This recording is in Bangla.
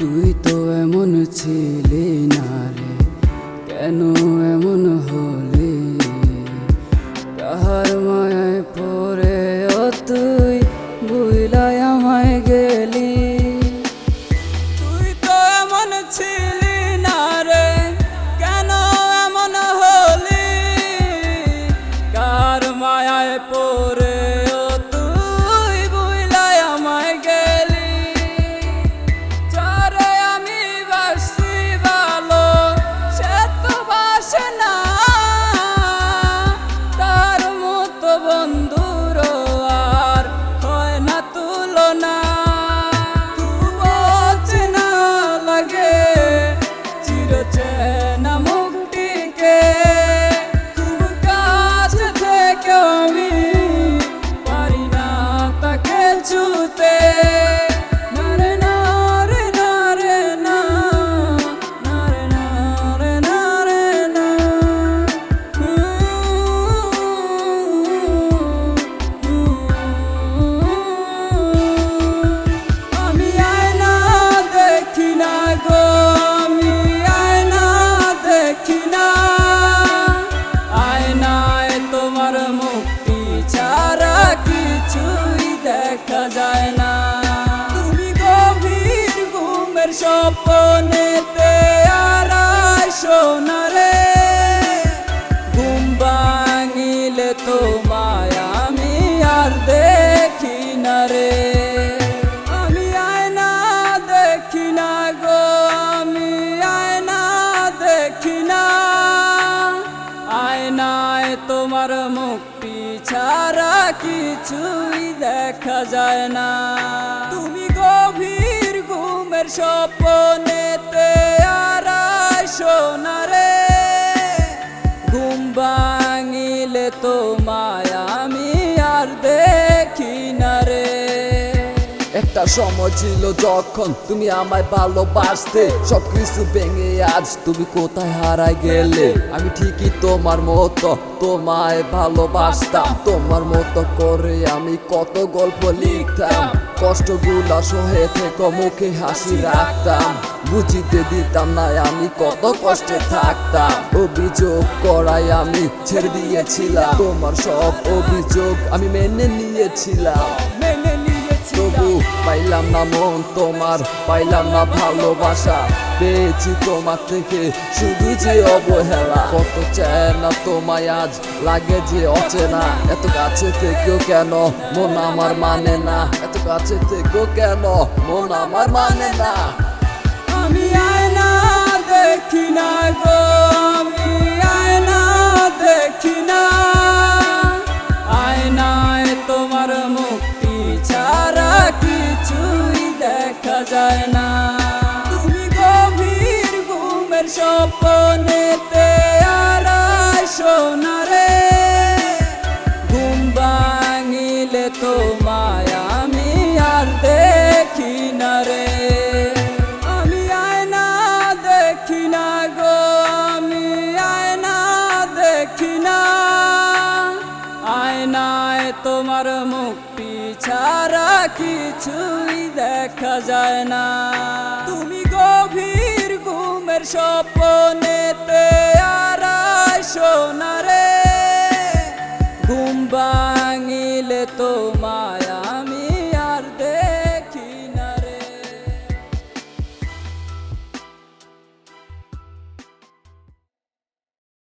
তুই তো এমন ছিলি না রে, কেন এমন হলি? কাহার মায়ায় পড়ে তুই ভুইলাই আমায় গেলি। তুই তো এমন ছিলি না রে, কেন এমন হলি? কাহার মায়ায় পড়ে তুই ভুইলাই আমায় গেলি। যারে আমি বাসি ভালো, সে তো বাসে না, তার মতো বন্ধুর আর হয় না তুলনা। খুব অচেনা লাগে চিরচেনা মুখটিকে, খুব কাছ থেকে আমি পারি না তাকে ছুতে। যায় না তুমি গভীর ঘুমের স্বপ্নেতে আর আইসো না রে। ঘুম ভাঙিলে তোমায় আমি আর দেখি না রে। আমি আয়না দেখি না গো, আমি আয়না দেখি না। আয়নায় তোমার মুক্তি ছাড়া কিছুই দেখা যায় না। তুমি গভীর ঘুমের স্বপ্নেতে আর আইসো না রে। ঘুম ভাঙিলে তোমায় আমি আর দেখি না রে। একটা সময় ছিল যখন তুমি আমায় ভালোবাসতে, সবকিছু ভেঙে আজ তুমি কোথায় হারাই গেলে। আমি ঠিকই তোমার মতো তোমায় ভালোবাসতাম, তোমার মতো করে আমি কত গল্প লিখতাম। কষ্টগুলা সহে থেকে মুখে হাসি রাখতাম, বুঝিতে দিতাম না আমি কত কষ্টে থাকতাম। অভিযোগ করাই আমি ছেড়ে দিয়েছিলাম, তোমার সব অভিযোগ আমি মেনে নিয়েছিলাম। তবু পাইলাম না মন তোমার, পাইলাম না ভালোবাসা, পেয়েছি তোমার থেকে শুধু যে অবহেলা। কত চায় না তোমায় আজ লাগে যে অচেনা, এত কাছে থেকেও কেন মন আমার মানে না, এত কাছে থেকেও কেন মন আমার মানে না। আমি আয়না দেখি না গো, আমি আয়না দেখি না। আয়নায় তোমার মুক্তি ছাড়া কিছুই দেখা যায় না। তুমি গভীর ঘুমের স্বপ্নেতে আর আইসো না রে। ঘুম ভাঙিলে তোমায় আমি আর দেখি না রে। আমি আয়না দেখি না গো, আমি আয়না দেখি না। আয়নায় তোমার মুক্তি ছাড়া কিছুই দেখা যায় না। তুমি গভীর ঘুমের স্বপ্নেতে আর আইসো না রে। ঘুম ভাঙিলে তোমায়